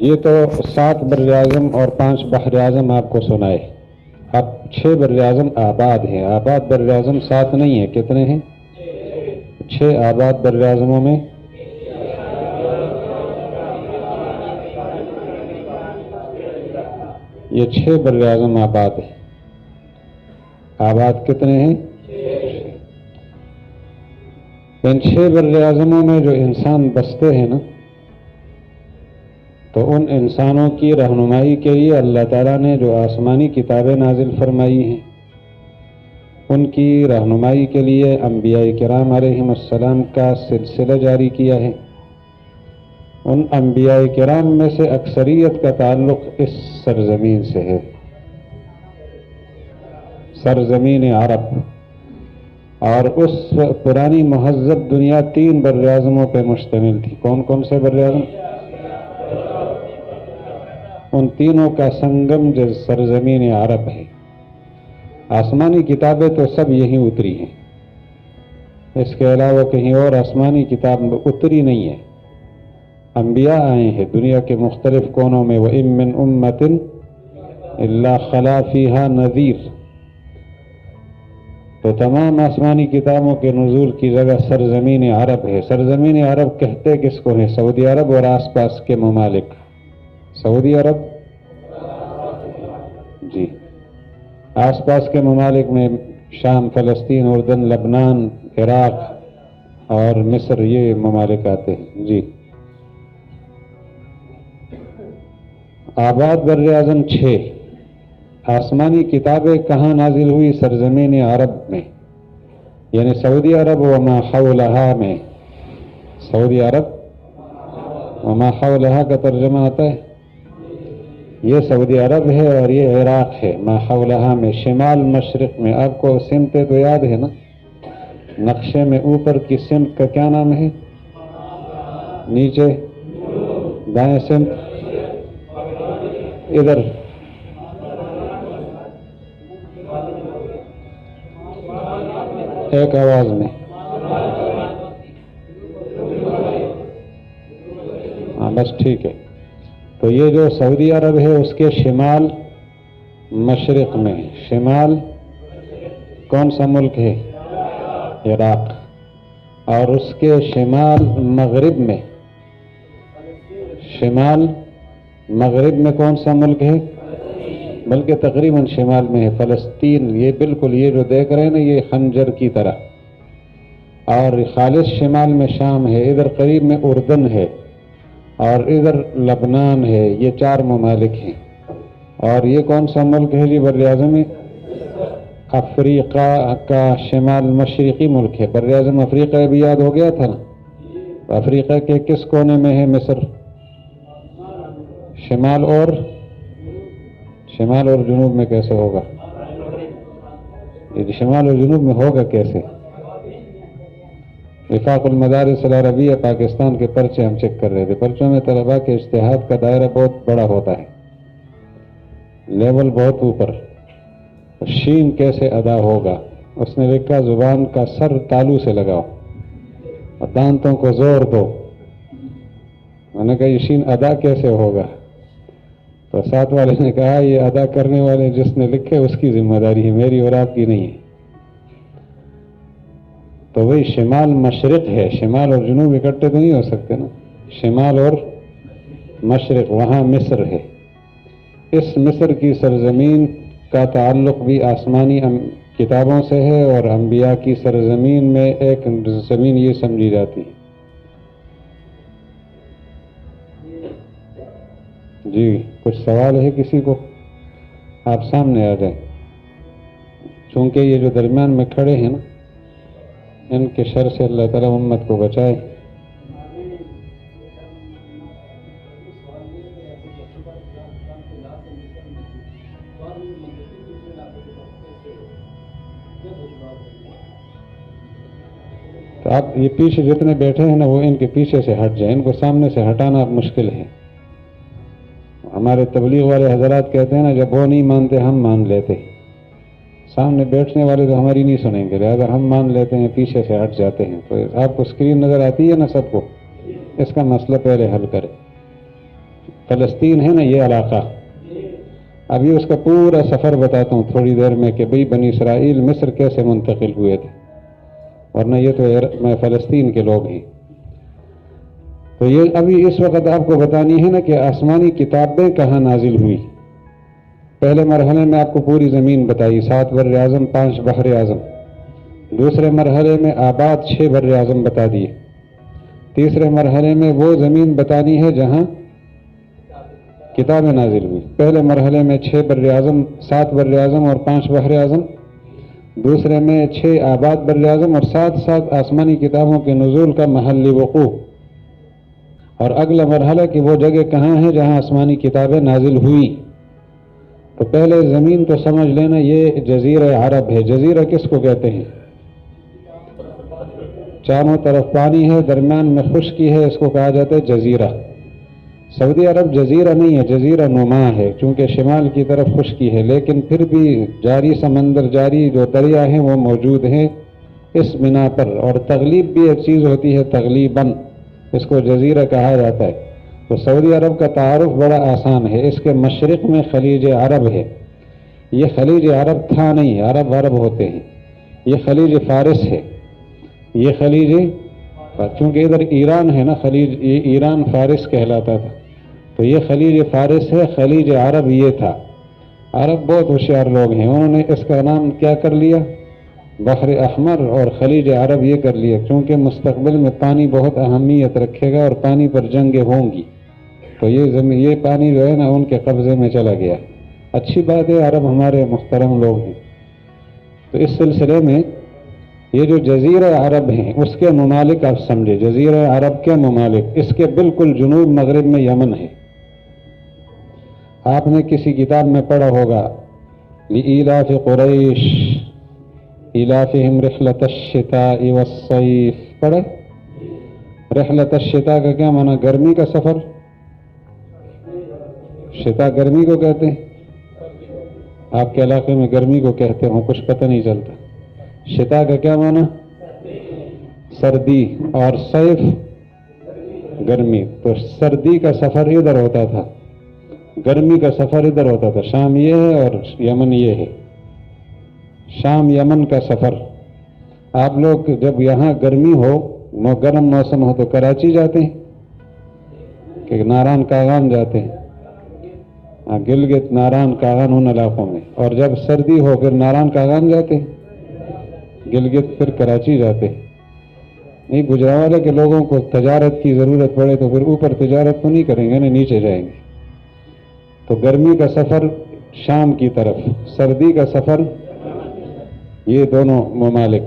یہ تو 7 بر اعظم اور 5 بحر اعظم آپ کو سنائے. اب 6 بر اعظم آباد ہیں. آباد بر اعظم 7 نہیں ہیں، کتنے ہیں؟ 6 آباد بر اعظموں میں یہ 6 بر اعظم آباد ہیں. آباد کتنے ہیں؟ ان 6 بر اعظموں میں جو انسان بستے ہیں نا، تو ان انسانوں کی رہنمائی کے لیے اللہ تعالیٰ نے جو آسمانی کتابیں نازل فرمائی ہیں، ان کی رہنمائی کے لیے انبیاء کرام علیہم السلام کا سلسلہ جاری کیا ہے. ان انبیاء کرام میں سے اکثریت کا تعلق اس سرزمین سے ہے، سرزمین عرب. اور اس پرانی مہذب دنیا 3 بر اعظموں پہ مشتمل تھی. کون کون سے بر اعظم؟ ان تینوں کا سنگم جو سرزمین عرب ہے. آسمانی کتابیں تو سب یہیں اتری ہیں، اس کے علاوہ کہیں اور آسمانی کتاب اتری نہیں ہے. انبیاء آئے ہیں دنیا کے مختلف کونوں میں. وَإِن مِّنْ أُمَّةٍ إِلَّا خَلَا فِيهَا نَذِيرٌ. تو تمام آسمانی کتابوں کے نزول کی جگہ سرزمین عرب ہے. سرزمین عرب کہتے کس کو ہیں؟ سعودی عرب اور آس پاس کے ممالک. سعودی عرب جی، آس پاس کے ممالک میں شام، فلسطین، اردن، لبنان، عراق اور مصر، یہ ممالک آتے ہیں. جی، آباد بر اعظم 6. آسمانی کتابیں کہاں نازل ہوئی؟ سرزمین عرب میں، یعنی سعودی عرب وما حولہا میں. سعودی عرب وما حولہا کا ترجمہ آتا ہے، یہ سعودی عرب ہے اور یہ عراق ہے. ما حولہا میں شمال مشرق میں. آپ کو سمتیں تو یاد ہے نا؟ نقشے میں اوپر کی سمت کا کیا نام ہے؟ نیچے دائیں سمت، ادھر ایک آواز میں. ہاں بس ٹھیک ہے. تو یہ جو سعودی عرب ہے اس کے شمال مشرق میں، شمال کون سا ملک ہے؟ عراق. اور اس کے شمال مغرب میں، شمال مغرب میں کون سا ملک ہے؟ بلکہ تقریباً شمال میں ہے فلسطین. یہ بالکل یہ جو دیکھ رہے ہیں نا، یہ خنجر کی طرح. اور خالص شمال میں شام ہے، ادھر قریب میں اردن ہے اور ادھر لبنان ہے. یہ 4 ممالک ہیں. اور یہ کون سا ملک ہے جی بر اعظم؟ افریقہ کا شمال مشرقی ملک ہے. بر اعظم افریقہ بھی یاد ہو گیا تھا نا. افریقہ کے کس کونے میں ہے مصر؟ شمال اور جنوب میں کیسے ہوگا؟ یہ شمال اور جنوب میں ہوگا کیسے؟ وفاق المدارس العربیہ پاکستان کے پرچے ہم چیک کر رہے تھے. پرچوں میں طلباء کے اجتہاد کا دائرہ بہت بڑا ہوتا ہے، لیول بہت اوپر. شین کیسے ادا ہوگا؟ اس نے لکھا زبان کا سر تالو سے لگاؤ اور دانتوں کو زور دو. میں نے کہا یہ شین ادا کیسے ہوگا؟ تو ساتھ والے نے کہا یہ ادا کرنے والے جس نے لکھے اس کی ذمہ داری ہے، میری اور آپ کی نہیں ہے. تو وہی شمال مشرق ہے. شمال اور جنوب اکٹھے تو نہیں ہو سکتے نا. شمال اور مشرق، وہاں مصر ہے. اس مصر کی سرزمین کا تعلق بھی آسمانی کتابوں سے ہے، اور انبیاء کی سرزمین میں ایک زمین یہ سمجھی جاتی ہے. جی کچھ سوال ہے کسی کو؟ آپ سامنے آ جائیں. چونکہ یہ جو درمیان میں کھڑے ہیں نا، ان کے شر سے اللہ تعالیٰ امت کو بچائے. تو آپ یہ پیچھے جتنے بیٹھے ہیں نا، وہ ان کے پیچھے سے ہٹ جائیں. ان کو سامنے سے ہٹانا اب مشکل ہے. ہمارے تبلیغ والے حضرات کہتے ہیں نا، جب وہ نہیں مانتے ہم مان لیتے. سامنے بیٹھنے والے تو ہماری نہیں سنیں گے، لہٰذا ہم مان لیتے ہیں، پیچھے سے ہٹ جاتے ہیں. تو آپ کو اسکرین نظر آتی ہے نا سب کو؟ اس کا مسئلہ پہلے حل کریں. فلسطین ہے نا یہ علاقہ. ابھی اس کا پورا سفر بتاتا ہوں تھوڑی دیر میں کہ بھئی بنی اسرائیل مصر کیسے منتقل ہوئے تھے، ورنہ یہ تو میں فلسطین کے لوگ ہیں. تو یہ ابھی اس وقت آپ کو بتانی ہے نا کہ آسمانی کتابیں کہاں نازل ہوئی. پہلے مرحلے میں آپ کو پوری زمین بتائی، 7 بر اعظم 5 بحر اعظم. دوسرے مرحلے میں آباد 6 بر اعظم بتا دیے. تیسرے مرحلے میں وہ زمین بتانی ہے جہاں کتابیں نازل ہوئی. پہلے مرحلے میں 6 بر اعظم 7 بر اعظم اور 5 بحر اعظم. دوسرے میں 6 آباد بر اعظم اور ساتھ آسمانی کتابوں کے نزول کا محل وقوع. اور اگلا مرحلہ کہ وہ جگہ کہاں ہے جہاں آسمانی کتابیں نازل ہوئی. تو پہلے زمین تو سمجھ لینا یہ جزیرہ عرب ہے. جزیرہ کس کو کہتے ہیں؟ چاروں طرف پانی ہے، درمیان میں خشکی ہے، اس کو کہا جاتا ہے جزیرہ. سعودی عرب جزیرہ نہیں ہے، جزیرہ نما ہے، چونکہ شمال کی طرف خشکی ہے، لیکن پھر بھی جاری سمندر، جاری جو دریا ہیں وہ موجود ہیں اس بنا پر. اور تغلیب بھی ایک چیز ہوتی ہے، تغلیباً اس کو جزیرہ کہا جاتا ہے. تو سعودی عرب کا تعارف بڑا آسان ہے. اس کے مشرق میں خلیج عرب ہے. یہ خلیج عرب تھا نہیں، عرب ہوتے ہیں. یہ خلیج فارس ہے. یہ خلیج، چونکہ ادھر ایران ہے نا، خلیج یہ ایران فارس کہلاتا تھا، تو یہ خلیج فارس ہے. خلیج عرب یہ تھا. عرب بہت ہوشیار لوگ ہیں، انہوں نے اس کا نام کیا کر لیا؟ بحر احمر اور خلیج عرب یہ کر لیا، کیونکہ مستقبل میں پانی بہت اہمیت رکھے گا اور پانی پر جنگیں ہوں گی. تو یہ پانی جو ہے نا ان کے قبضے میں چلا گیا. اچھی بات ہے، عرب ہمارے محترم لوگ ہیں. تو اس سلسلے میں یہ جو جزیرہ عرب ہیں اس کے ممالک آپ سمجھے. جزیرہ عرب کے ممالک، اس کے بالکل جنوب مغرب میں یمن ہے. آپ نے کسی کتاب میں پڑھا ہوگا لإیلاف قریش ایلافہم رحلۃ الشتاء والصیف، پڑھے؟ رحلۃ الشتاء کا کیا معنی؟ گرمی کا سفر. شتاء گرمی کو کہتے ہیں. آپ کے علاقے میں گرمی کو کہتے ہوں، کچھ پتہ نہیں چلتا. شتاء کا کیا معنی؟ سردی. اور صیف گرمی. تو سردی کا سفر ادھر ہوتا تھا، گرمی کا سفر ادھر ہوتا تھا. شام یہ ہے اور یمن یہ ہے. شام یمن کا سفر. آپ لوگ جب یہاں گرمی ہو، گرم موسم ہو تو کراچی جاتے ہیں کہ ناران کاغان جاتے ہیں؟ گلگت ناران کاغان ان علاقوں میں. اور جب سردی ہو پھر ناران کاغان جاتے ہیں، گلگت پھر کراچی جاتے ہیں. نہیں، گجرانوالے کے لوگوں کو تجارت کی ضرورت پڑے تو پھر اوپر تجارت تو نہیں کریں گے نا، نیچے جائیں گے. تو گرمی کا سفر شام کی طرف، سردی کا سفر یہ دونوں ممالک.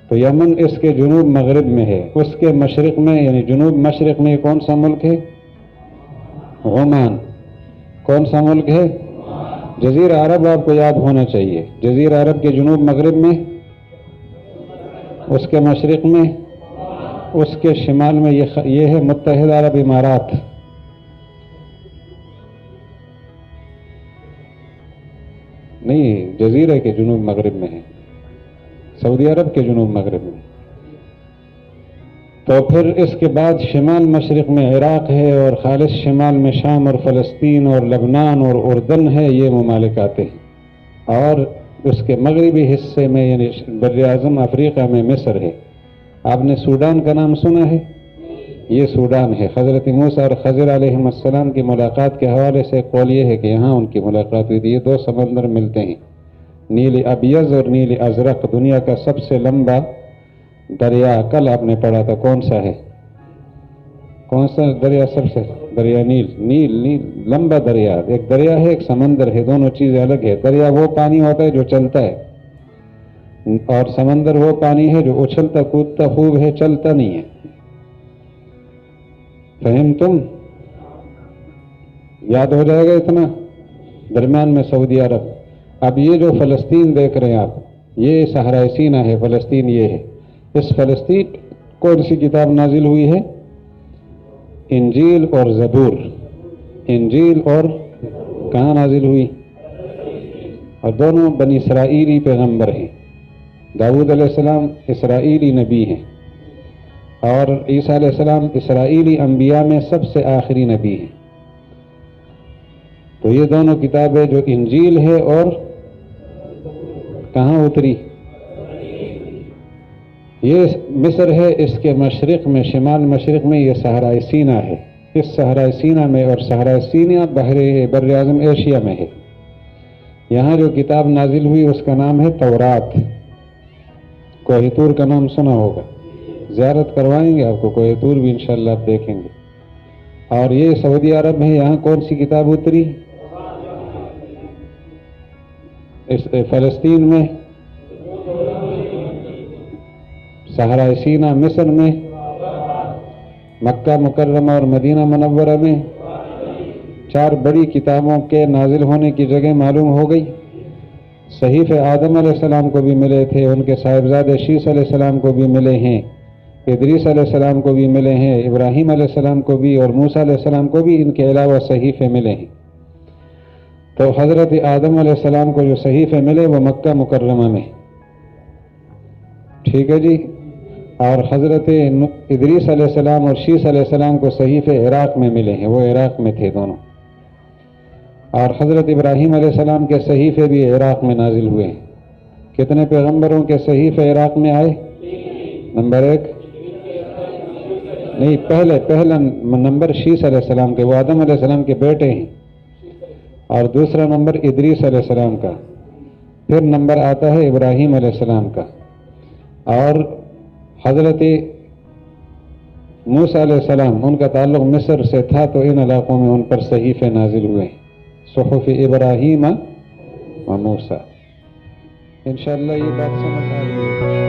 تو یمن اس کے جنوب مغرب میں ہے. اس کے مشرق میں یعنی جنوب مشرق میں کون سا ملک ہے؟ عمان. کون سا ملک ہے؟ جزیرہ عرب. آپ کو یاد ہونا چاہیے. جزیرہ عرب کے جنوب مغرب میں، اس کے مشرق میں، اس کے شمال میں یہ ہے متحدہ عرب امارات. نہیں، جزیرے کے جنوب مغرب میں ہے، سعودی عرب کے جنوب مغرب میں. تو پھر اس کے بعد شمال مشرق میں عراق ہے، اور خالص شمال میں شام اور فلسطین اور لبنان اور اردن ہے. یہ ممالک آتے ہیں. اور اس کے مغربی حصے میں یعنی بر اعظم افریقہ میں مصر ہے. آپ نے سوڈان کا نام سنا ہے؟ یہ سوڈان ہے. حضرت موسیٰ اور خضر علیہ السلام کی ملاقات کے حوالے سے قول یہ ہے کہ یہاں ان کی ملاقات ہوئی تھی. یہ 2 سمندر ملتے ہیں، نیل ابیض اور نیل ازرق. دنیا کا سب سے لمبا دریا کل آپ نے پڑھا تھا کون سا ہے؟ کون سا دریا سب سے؟ دریا نیل. نیل لمبا دریا. ایک دریا ہے، ایک سمندر ہے، دونوں چیزیں الگ ہے. دریا وہ پانی ہوتا ہے جو چلتا ہے، اور سمندر وہ پانی ہے جو اچھلتا کودتا خوب ہے، چلتا نہیں ہے. فہم تم؟ یاد ہو جائے گا اتنا. درمیان میں سعودی عرب. اب یہ جو فلسطین دیکھ رہے ہیں آپ، یہ صحرائے سینا ہے. فلسطین یہ ہے. اس فلسطین کون سی کتاب نازل ہوئی ہے؟ انجیل اور زبور. انجیل اور کہاں نازل ہوئی؟ اور دونوں بنی اسرائیلی پیغمبر ہیں. داؤد علیہ السلام اسرائیلی نبی ہیں، اور عیسیٰ علیہ السلام اسرائیلی انبیاء میں سب سے آخری نبی ہیں. تو یہ دونوں کتابیں جو انجیل ہے اور کہاں اتری؟ یہ مصر ہے، اس کے مشرق میں، شمال مشرق میں یہ صحرائے سینا ہے. اس صحرائے سینا میں، اور صحرائے سینا بر اعظم ایشیا میں ہے. یہاں جو کتاب نازل ہوئی اس کا نام ہے تورات. کوہ طور کا نام سنا ہوگا، زیارت کروائیں گے آپ کو، کوہ طور بھی انشاءاللہ آپ دیکھیں گے. اور یہ سعودی عرب میں یہاں کون سی کتاب اتری؟ فلسطین میں، صحرائے سینا مصر میں، مکہ مکرمہ اور مدینہ منورہ میں. 4 بڑی کتابوں کے نازل ہونے کی جگہ معلوم ہو گئی. صحیفے آدم علیہ السلام کو بھی ملے تھے، ان کے صاحبزادے شیس علیہ السلام کو بھی ملے ہیں، ادریس علیہ السلام کو بھی ملے ہیں، ابراہیم علیہ السلام کو بھی، اور موسیٰ علیہ السلام کو بھی ان کے علاوہ صحیفے ملے ہیں. تو حضرت آدم علیہ السلام کو جو صحیفے ملے وہ مکہ مکرمہ میں، ٹھیک ہے جی. اور حضرت ادریس علیہ السلام اور شیس علیہ السلام کو صحیفے عراق میں ملے ہیں، وہ عراق میں تھے دونوں. اور حضرت ابراہیم علیہ السلام کے صحیفے بھی عراق میں نازل ہوئے ہیں. کتنے پیغمبروں کے صحیفے عراق میں آئے؟ نمبر 1 نہیں، پہلا نمبر شیس علیہ السلام کے، وہ آدم علیہ السلام کے بیٹے ہیں. اور دوسرا نمبر ادریس علیہ السلام کا، پھر نمبر آتا ہے ابراہیم علیہ السلام کا. اور حضرت موسیٰ علیہ السلام، ان کا تعلق مصر سے تھا تو ان علاقوں میں ان پر صحیفے نازل ہوئے ہیں. صحف ابراہیم و موسیٰ. انشاءاللہ یہ بات سمجھ آ رہی ہے.